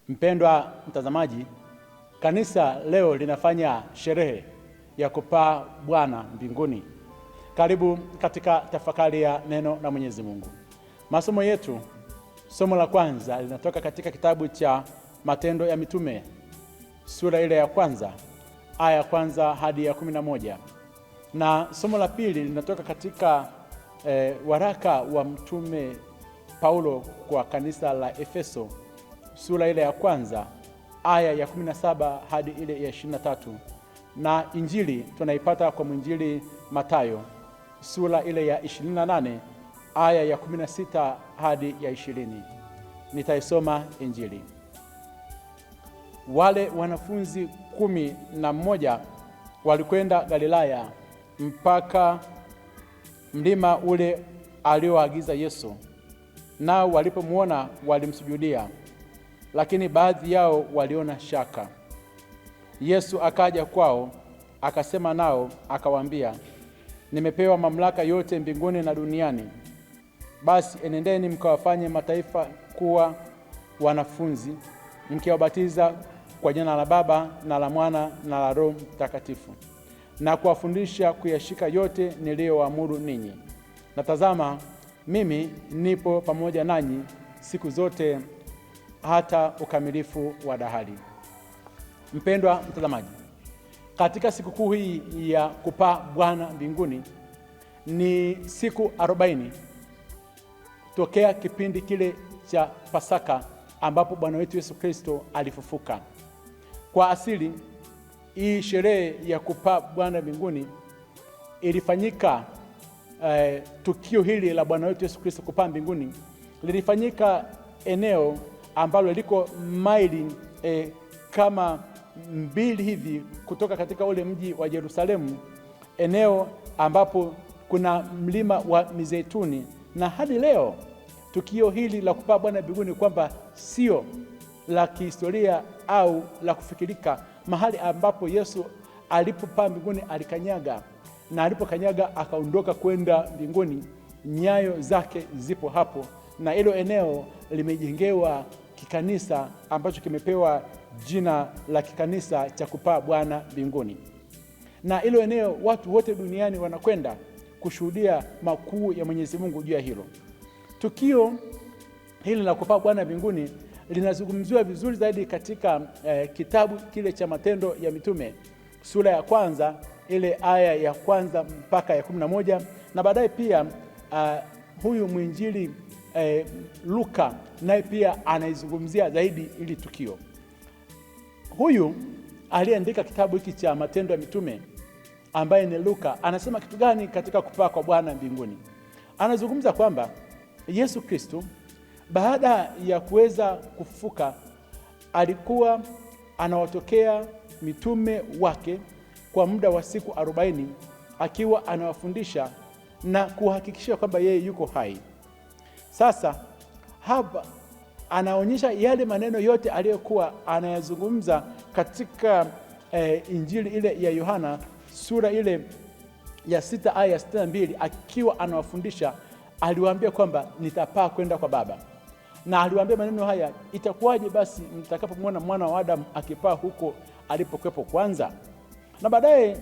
Mpendwa mtazamaji, kanisa leo linafanya sherehe ya kupaa Bwana mbinguni. Karibu katika tafakari ya neno la Mwenyezi Mungu. Masomo yetu, somo la kwanza linatoka katika kitabu cha Matendo ya Mitume, sura ile ya kwanza, aya ya kwanza hadi ya 11. Na somo la pili linatoka katika waraka wa mtume Paulo kwa kanisa la Efeso, sura ile ya kwanza, aya ya 17 hadi ile ya 23. Na injili tunaipata kwa mwinjili Mathayo, sura ile ya 28, aya ya 16 hadi ya 20. Nitaisoma injili. Wale wanafunzi 11 walikwenda Galilaya mpaka mlima ule alioagiza Yesu. Nao walipomwona walimsujudia, lakini baadhi yao waliona shaka. Yesu akaja kwao, akasema nao, akawaambia, nimepewa mamlaka yote mbinguni na duniani. Basi enendeni mkawafanye mataifa kuwa wanafunzi, mkiwabatiza kwa jina la Baba na la Mwana na la Roho Mtakatifu, na kuwafundisha kuyashika yote niliyowaamuru ninyi. Na tazama, mimi nipo pamoja nanyi siku zote hata ukamilifu wa dahari. Mpendwa mtazamaji, katika sikukuu hii ya kupaa Bwana mbinguni ni siku 40 tokea kipindi kile cha Pasaka ambapo Bwana wetu Yesu Kristo alifufuka. Kwa asili hii sherehe ya kupaa Bwana mbinguni ilifanyika, tukio hili la Bwana wetu Yesu Kristo kupaa mbinguni lilifanyika eneo ambalo liko maili kama 2 hivi kutoka katika ule mji wa Yerusalemu, eneo ambapo kuna mlima wa Mizeituni. Na hadi leo tukio hili la kupaa Bwana mbinguni kwamba sio la kihistoria au la kufikirika. Mahali ambapo Yesu alipopaa mbinguni alikanyaga, na alipokanyaga akaondoka kwenda mbinguni, nyayo zake zipo hapo, na hilo eneo limejengewa kikanisa ambacho kimepewa jina la kikanisa cha kupaa Bwana mbinguni. Na hilo eneo watu wote duniani wanakwenda kushuhudia makuu ya Mwenyezi Mungu juu ya hilo. Tukio hili la kupaa Bwana mbinguni linazungumziwa vizuri zaidi katika kitabu kile cha Matendo ya Mitume, sura ya kwanza, ile aya ya kwanza mpaka ya 11. Na baadaye pia huyu mwinjili Luka naye pia anaizungumzia zaidi ili tukio. Huyu aliyeandika kitabu hiki cha Matendo ya Mitume ambaye ni Luka anasema kitu gani katika kupaa kwa Bwana mbinguni? Anazungumza kwamba Yesu Kristo baada ya kuweza kufufuka alikuwa anawatokea mitume wake kwa muda wa siku 40 akiwa anawafundisha na kuhakikisha kwamba yeye yuko hai. Sasa hapa anaonyesha yale maneno yote aliyokuwa anayazungumza katika injili ile ya Yohana, sura ile ya 6 aya ya 62. Akiwa anawafundisha aliwaambia kwamba nitapaa kwenda kwa Baba, na aliwaambia maneno haya, itakuwaje basi mtakapomwona mwana wa Adamu akipaa huko alipokuwepo kwanza? Na baadaye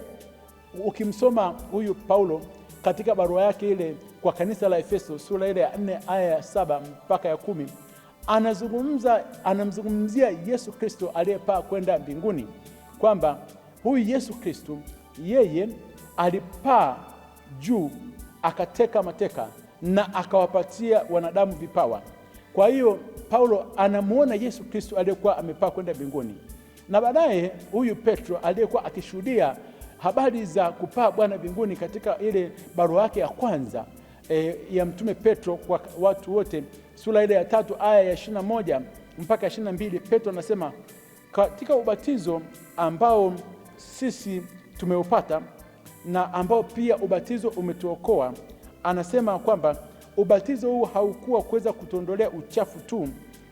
ukimsoma huyu Paulo katika barua yake ile kwa kanisa la Efeso, sura ile ya 4 aya ya 7 mpaka ya 10, anamzungumzia Yesu Kristo aliyepaa kwenda mbinguni, kwamba huyu Yesu Kristo yeye alipaa juu akateka mateka na akawapatia wanadamu vipawa. Kwa hiyo Paulo anamuona Yesu Kristo aliyekuwa amepaa kwenda mbinguni. Na baadaye huyu Petro aliyekuwa akishuhudia habari za kupaa Bwana mbinguni katika ile barua yake ya kwanza ya mtume Petro kwa watu wote, sura ile ya 3 aya ya 21 mpaka 22, Petro anasema katika ubatizo ambao sisi tumeupata na ambao pia ubatizo umetuokoa, anasema kwamba ubatizo huu haukuwa kuweza kutuondolea uchafu tu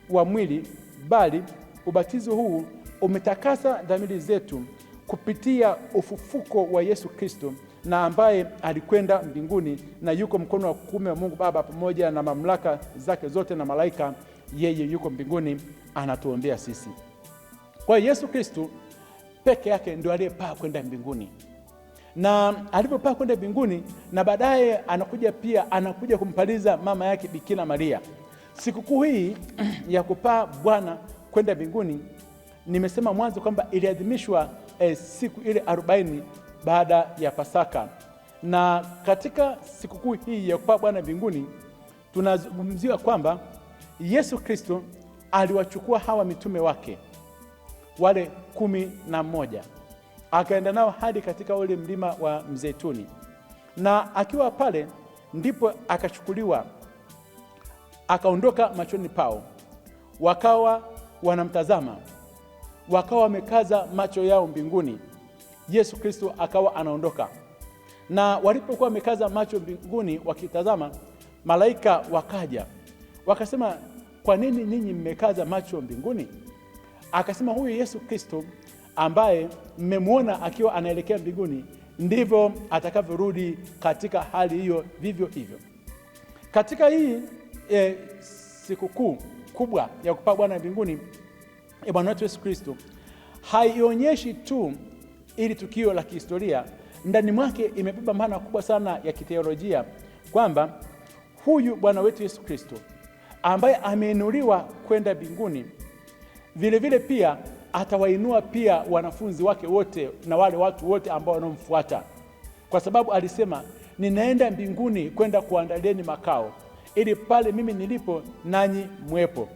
wa mwili, bali ubatizo huu umetakasa dhamiri zetu kupitia ufufuko wa Yesu Kristo, na ambaye alikwenda mbinguni na yuko mkono wa kuume wa Mungu Baba pamoja na mamlaka zake zote na malaika yeye yuko mbinguni anatuombea sisi. Kwa hiyo Yesu Kristo peke yake ndio aliyepaa kwenda mbinguni, na alipopaa kwenda mbinguni na baadaye anakuja kumpaliza mama yake Bikira Maria. Sikukuu hii ya kupaa Bwana kwenda mbinguni, nimesema mwanzo kwamba iliadhimishwa siku ile 40 baada ya Pasaka. Na katika sikukuu hii ya kupaa Bwana mbinguni tunazungumzia kwamba Yesu Kristo aliwachukua hawa mitume wake wale 11 akaenda nao hadi katika ule mlima wa Mzeituni, na akiwa pale ndipo akachukuliwa akaondoka machoni pao. Wakawa wanamtazama, wakawa wamekaza macho yao mbinguni. Yesu Kristo akawa anaondoka, na walipokuwa wamekaza macho mbinguni wakitazama, malaika wakaja wakasema, kwa nini ninyi mmekaza macho mbinguni? Akasema, huyu Yesu Kristo ambaye mmemwona akiwa anaelekea mbinguni, ndivyo atakavyorudi katika hali hiyo vivyo hivyo. Katika hii sikukuu kubwa ya kupaa Bwana mbinguni ya Bwana wetu Yesu Kristo, haionyeshi tu ili tukio la kihistoria, ndani mwake imebeba maana kubwa sana ya kiteolojia, kwamba huyu Bwana wetu Yesu Kristo ambaye ameinuliwa kwenda mbinguni, vile vile pia atawainua pia wanafunzi wake wote na wale watu wote ambao wanomfuata, kwa sababu alisema, ninaenda mbinguni kwenda kuandalieni makao, ili pale mimi nilipo nanyi mwepo.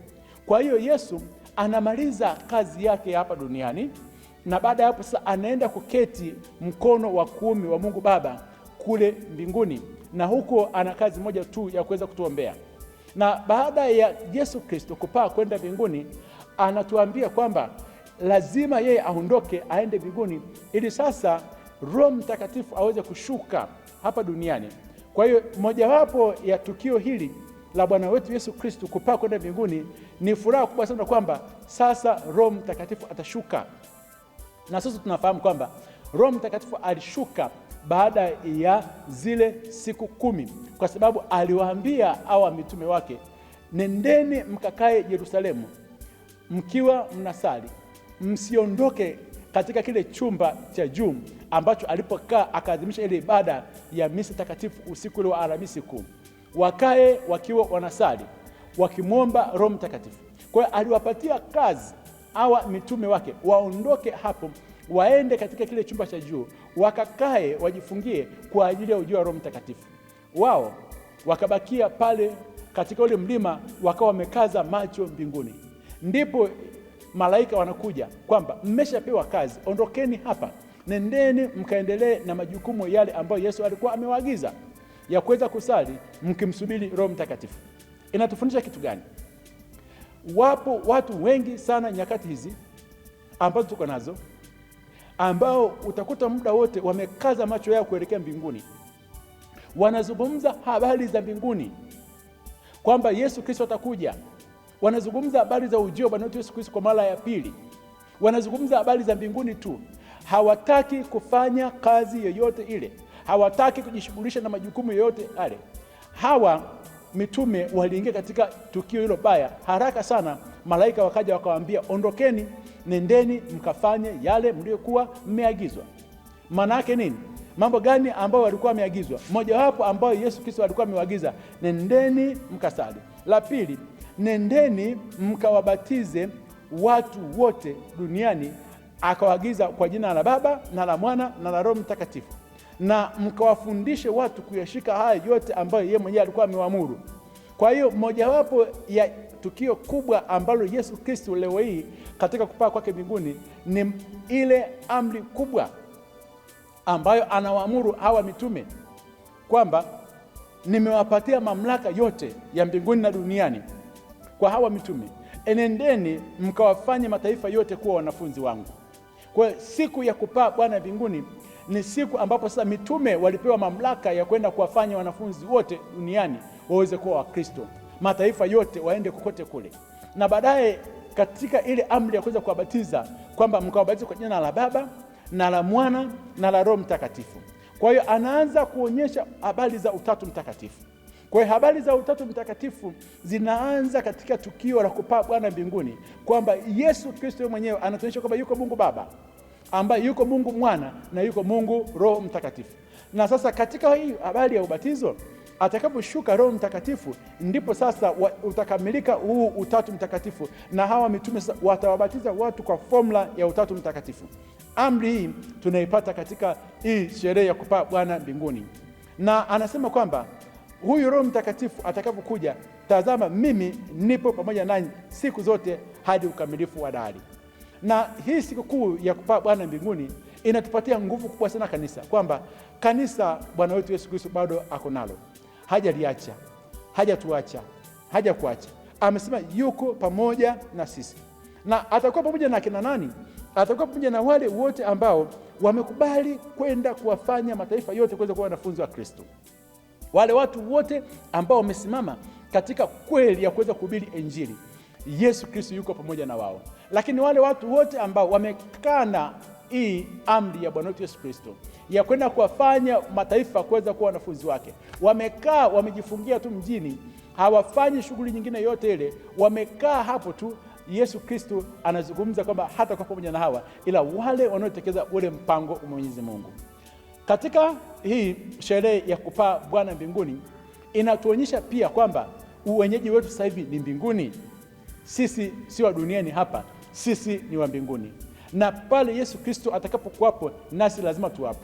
Kwa hiyo Yesu anamaliza kazi yake hapa duniani, na baada ya hapo sasa anaenda kuketi mkono wa kuume wa Mungu Baba kule mbinguni, na huko ana kazi moja tu ya kuweza kutuombea. Na baada ya Yesu Kristo kupaa kwenda mbinguni, anatuambia kwamba lazima yeye aondoke aende mbinguni, ili sasa Roho Mtakatifu aweze kushuka hapa duniani. Kwa hiyo mojawapo ya tukio hili la Bwana wetu Yesu Kristo kupaa kwenda mbinguni ni furaha kubwa sana, kwamba sasa Roho Mtakatifu atashuka. Na sasa tunafahamu kwamba Roho Mtakatifu alishuka baada ya zile siku 10, kwa sababu aliwaambia hawa mitume wake, nendeni mkakae Yerusalemu mkiwa mnasali, msiondoke katika kile chumba cha juu ambacho alipokaa akaadhimisha ile ibada ya misa takatifu usiku ule wa Alhamisi Kuu. Wakae wakiwa wanasali wakimwomba Roho Mtakatifu. Kwa hiyo aliwapatia kazi hawa mitume wake, waondoke hapo waende katika kile chumba cha juu, wakakae wajifungie kwa ajili ya ujio wa Roho Mtakatifu. Wao wakabakia pale katika ule mlima, wakawa wamekaza macho mbinguni. Ndipo malaika wanakuja kwamba mmeshapewa kazi, ondokeni hapa, nendeni mkaendelee na majukumu yale ambayo Yesu alikuwa amewaagiza ya kuweza kusali mkimsubiri Roho Mtakatifu. Inatufundisha kitu gani? Wapo watu wengi sana nyakati hizi ambazo tuko nazo, ambao utakuta muda wote wamekaza macho yao kuelekea mbinguni. Wanazungumza habari za mbinguni, kwamba Yesu Kristo atakuja. Wanazungumza habari za ujio Bwana wetu Yesu Kristo kwa mara ya pili. Wanazungumza habari za mbinguni tu. Hawataki kufanya kazi yoyote ile. Hawataki kujishughulisha na majukumu yoyote yale. Hawa mitume waliingia katika tukio hilo baya haraka sana. Malaika wakaja wakawaambia, ondokeni, nendeni mkafanye yale mliokuwa mmeagizwa. Maana yake nini? Mambo gani ambayo walikuwa wameagizwa? Mojawapo ambayo Yesu Kristo alikuwa amewaagiza, nendeni mkasali. La pili, nendeni mkawabatize watu wote duniani, akawaagiza kwa jina la Baba na la Mwana na la Roho Mtakatifu, na mkawafundishe watu kuyashika haya yote ambayo yeye mwenyewe alikuwa amewaamuru. Kwa hiyo mojawapo ya tukio kubwa ambalo Yesu Kristo leo hii katika kupaa kwake mbinguni ni ile amri kubwa ambayo anawaamuru hawa mitume kwamba nimewapatia mamlaka yote ya mbinguni na duniani kwa hawa mitume. Enendeni mkawafanye mataifa yote kuwa wanafunzi wangu. Kwa siku ya kupaa Bwana mbinguni ni siku ambapo sasa mitume walipewa mamlaka ya kwenda kuwafanya wanafunzi wote duniani waweze kuwa Wakristo. Mataifa yote waende kokote kule. Na baadaye katika ile amri ya kuweza kuwabatiza kwamba mkawabatize kwa jina la Baba na la Mwana na la Roho Mtakatifu. Kwa hiyo anaanza kuonyesha habari za Utatu Mtakatifu. Kwa hiyo habari za Utatu Mtakatifu zinaanza katika tukio la kupaa Bwana mbinguni, kwamba Yesu Kristo mwenyewe anatuonyesha kwamba yuko Mungu Baba, ambaye yuko Mungu Mwana na yuko Mungu Roho Mtakatifu. Na sasa katika hii habari ya ubatizo, atakaposhuka Roho Mtakatifu, ndipo sasa utakamilika huu Utatu Mtakatifu, na hawa mitume watawabatiza watu kwa formula ya Utatu Mtakatifu. Amri hii tunaipata katika hii sherehe ya kupaa Bwana mbinguni, na anasema kwamba huyu Roho Mtakatifu atakapokuja, tazama mimi nipo pamoja nanyi siku zote hadi ukamilifu wa dahari. Na hii siku kuu ya kupaa Bwana mbinguni inatupatia nguvu kubwa sana kanisa, kwamba kanisa Bwana wetu Yesu Kristo bado ako nalo, hajaliacha, hajatuacha, hajakuacha. Amesema yuko pamoja na sisi, na atakuwa pamoja na kina nani? Atakuwa pamoja na wale wote ambao wamekubali kwenda kuwafanya mataifa yote kuweza kuwa wanafunzi wa Kristo. Wale watu wote ambao wamesimama katika kweli ya kuweza kuhubiri Injili, Yesu Kristo yuko pamoja na wao. Lakini wale watu wote ambao wamekana hii amri ya Bwana wetu Yesu Kristo ya kwenda kuwafanya mataifa kuweza kuwa wanafunzi wake, wamekaa wamejifungia tu mjini, hawafanyi shughuli nyingine yote ile, wamekaa hapo tu, Yesu Kristo anazungumza kwamba hata kwa pamoja na hawa, ila wale wanaotekeleza ule mpango wa Mwenyezi Mungu. Katika hii sherehe ya kupaa Bwana mbinguni inatuonyesha pia kwamba uwenyeji wetu sasa hivi ni mbinguni. Sisi si wa duniani hapa, sisi ni wa mbinguni, na pale Yesu Kristo atakapokuwapo nasi lazima tuwapo.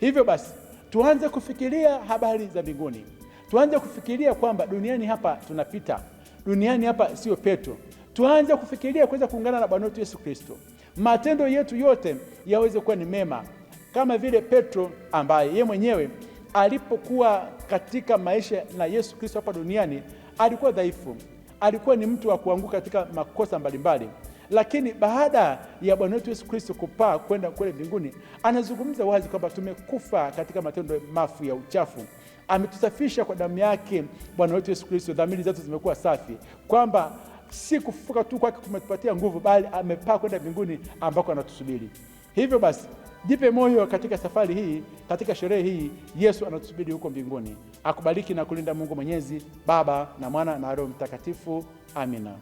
Hivyo basi tuanze kufikiria habari za mbinguni, tuanze kufikiria kwamba duniani hapa tunapita, duniani hapa sio peto. Tuanze kufikiria kuweza kuungana na Bwana wetu Yesu Kristo, matendo yetu yote yaweze kuwa ni mema, kama vile Petro ambaye yeye mwenyewe alipokuwa katika maisha na Yesu Kristo hapa duniani alikuwa dhaifu, alikuwa ni mtu wa kuanguka katika makosa mbalimbali, lakini baada ya Bwana wetu Yesu Kristo kupaa kwenda kule mbinguni, anazungumza wazi kwamba tumekufa katika matendo mafu ya uchafu, ametusafisha kwa damu yake Bwana wetu Yesu Kristo, dhamiri zetu zimekuwa safi, kwamba si kufufuka tu kwake kumetupatia nguvu, bali amepaa kwenda mbinguni ambako anatusubiri. Hivyo basi jipe moyo katika safari hii, katika sherehe hii. Yesu anatusubiri huko mbinguni. Akubariki na kulinda Mungu Mwenyezi, Baba na Mwana na Roho Mtakatifu. Amina.